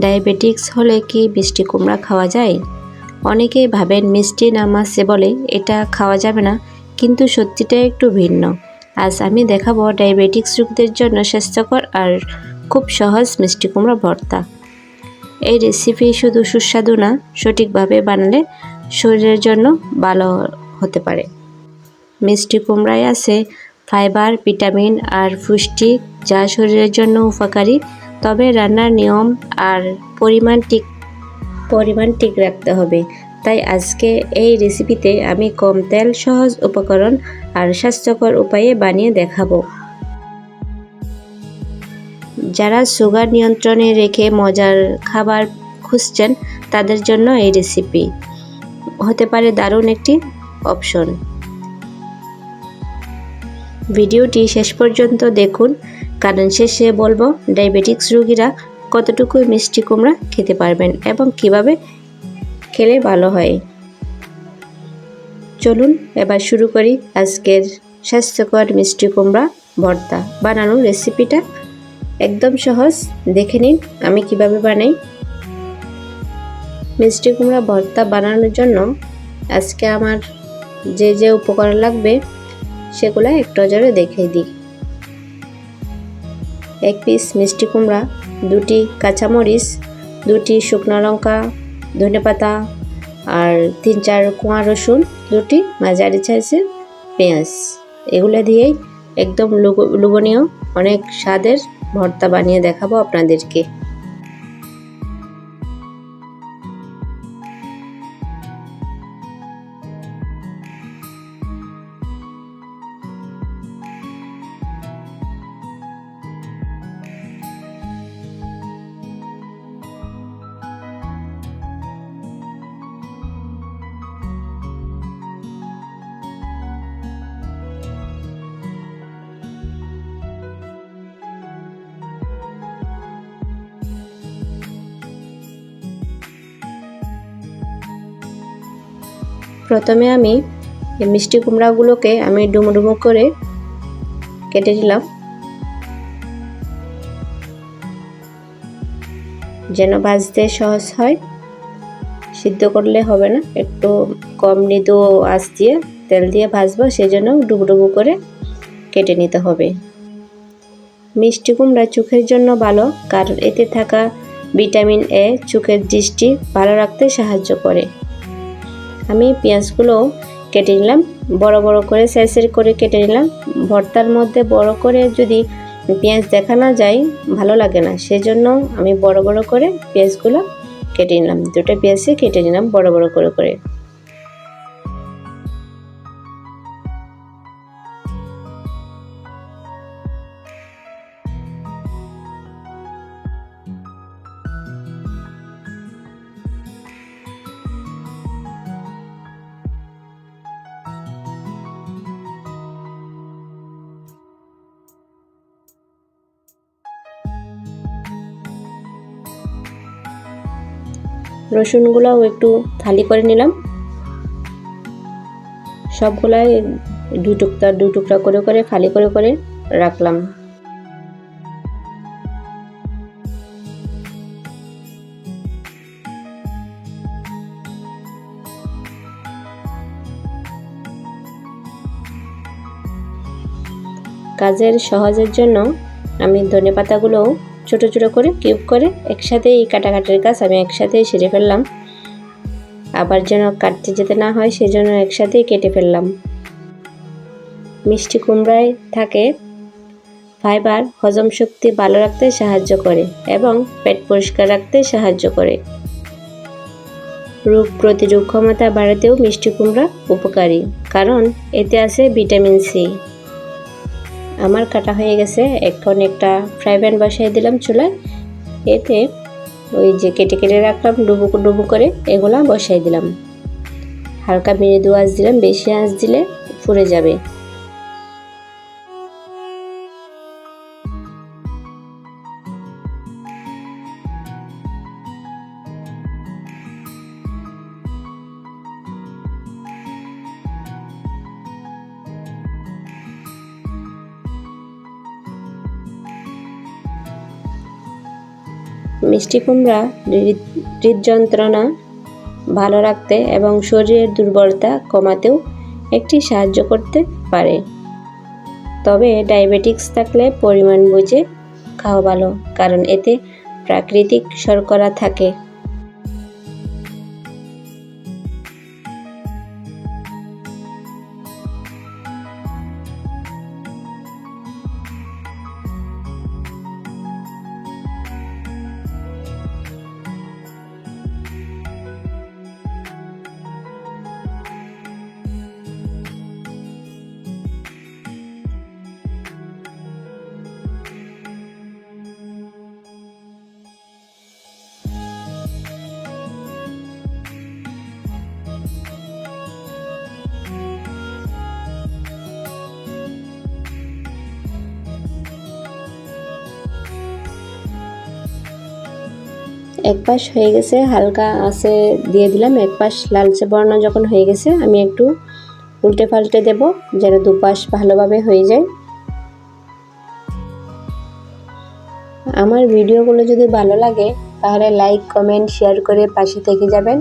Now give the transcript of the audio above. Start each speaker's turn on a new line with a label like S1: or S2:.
S1: Diabetics হলে কি মিষ্টি কুমড়া খাওয়া যায়? অনেকেই ভাবেন মিষ্টি না মাছে বলে এটা খাওয়া যাবে না, কিন্তু সত্যিটা একটু ভিন্ন। আজ আমি দেখাবো ডায়াবেটিক্স রোগীদের জন্য স্বাস্থ্যকর আর খুব সহজ মিষ্টি কুমড়া ভর্তা। এই রেসিপি শুধু সুস্বাদু না, সঠিকভাবে বানালে শরীরের জন্য ভালো হতে পারে। মিষ্টি কুমড়ায় আছে ফাইবার, ভিটামিন আর পুষ্টি, যা শরীরের জন্য উপকারী। তবে রান্নার নিয়ম আর পরিমাণ ঠিক রাখতে হবে। তাই আজকে এই রেসিপিতে আমি কম তেল, সহজ উপকরণ আর স্বাস্থ্যকর উপায়ে বানিয়ে দেখাবো। যারা সুগার নিয়ন্ত্রণে রেখে মজার খাবার খুঁজছেন, তাদের জন্য এই রেসিপি হতে পারে দারুণ একটি অপশন। ভিডিওটি শেষ পর্যন্ত দেখুন, কারণ শেষে বলবো ডায়াবেটিক্স রোগীরা কতটুকু মিষ্টি কুমড়া খেতে পারবেন এবং কিভাবে খেলে ভালো হয়। চলুন এবার শুরু করি আজকের স্বাস্থ্যকর মিষ্টি কুমড়া ভর্তা বানানোর রেসিপিটা। একদম সহজ, দেখে নিন আমি কিভাবে বানাই। মিষ্টি কুমড়া ভর্তা বানানোর জন্য আজকে আমার যে উপকরণ লাগবে সেগুলো একটু নজরে দেখে দিই। 1 পিস মিষ্টি কুমড়া, 2টি কাঁচামরিচ, 2টি শুকনো লঙ্কা, ধনেপাতা আর 3-4 কোয়া রসুন, 2টি মাঝারি সাইজের পেঁয়াজ। এগুলো দিয়েই একদম লোভনীয় অনেক স্বাদের ভর্তা বানিয়ে দেখাবো আপনাদেরকে। প্রথমে আমি এই মিষ্টি কুমড়াগুলোকে আমি ডুমো ডুমো করে কেটে নিলাম, যেন ভাজতে সহজ হয়। সিদ্ধ করলে হবে না, একটু কম মৃদু আঁচ দিয়ে তেল দিয়ে ভাজবো, সেজন্য ডুবো ডুবো করে কেটে নিতে হবে। মিষ্টি কুমড়া চোখের জন্য ভালো, কারণ এতে থাকা ভিটামিন এ চোখের দৃষ্টি ভালো রাখতে সাহায্য করে। আমি পেঁয়াজগুলো কেটে নিলাম, বড় বড় করে সাইজের করে কেটে নিলাম। ভর্তার মধ্যে বড় করে যদি পেঁয়াজ দেখা না যায় ভালো লাগে না, সেজন্য আমি বড় বড় করে পেঁয়াজগুলো কেটে নিলাম। 2টা পেঁয়াজই কেটে নিলাম বড় বড় করে করে। রসুনগুলোও একটু থালি করে নিলাম, সবগুলাই 2 টুকরা করে করে ফালি করে করে রাখলাম। কাজের সহজের জন্য আমি ধনেপাতাগুলো ছোট ছোট করে কিউব করে একসাথেই কাটাকাটির কাজ আমি একসাথেই সেরে ফেললাম। আবার যেন কাটতে যেতে না হয় সেজন্য একসাথেই কেটে ফেললাম। মিষ্টি কুমড়ায় থাকে ফাইবার, হজম শক্তি ভালো রাখতে সাহায্য করে এবং পেট পরিষ্কার রাখতে সাহায্য করে। রোগ প্রতিরোধ ক্ষমতা বাড়াতেও মিষ্টি কুমড়া উপকারী, কারণ এতে আছে ভিটামিন সি। আমার কাটা হয়ে গেছে, এখন একটা ফ্রাই প্যান বসাই দিলাম চুলায়। এতে ওই যে কেটে কেটে রাখলাম ডুবো ডুবো করে এগুলা বসাই দিলাম। হালকা মৃদু আঁচ দিলাম, বেশি আঁচ দিলে পুড়ে যাবে। মিষ্টি কুমড়া হৃদযন্ত্রণা ভালো রাখতে এবং শরীরের দুর্বলতা কমাতেও একটি সাহায্য করতে পারে। তবে ডায়াবেটিক্স থাকলে পরিমাণ বুঝে খাওয়া ভালো, কারণ এতে প্রাকৃতিক শর্করা থাকে। এক পাশ হয়ে গেছে, হালকা আঁচে দিয়ে দিলাম। এক পাশ লালচে বর্ণ যখন হয়ে গেছে আমি একটু উল্টে পাল্টে দেব, যেন দুপাশ ভালোভাবে হয়ে যায়। আমার ভিডিওগুলো যদি ভালো লাগে তাহলে লাইক, কমেন্ট, শেয়ার করে পাশে থেকে যাবেন।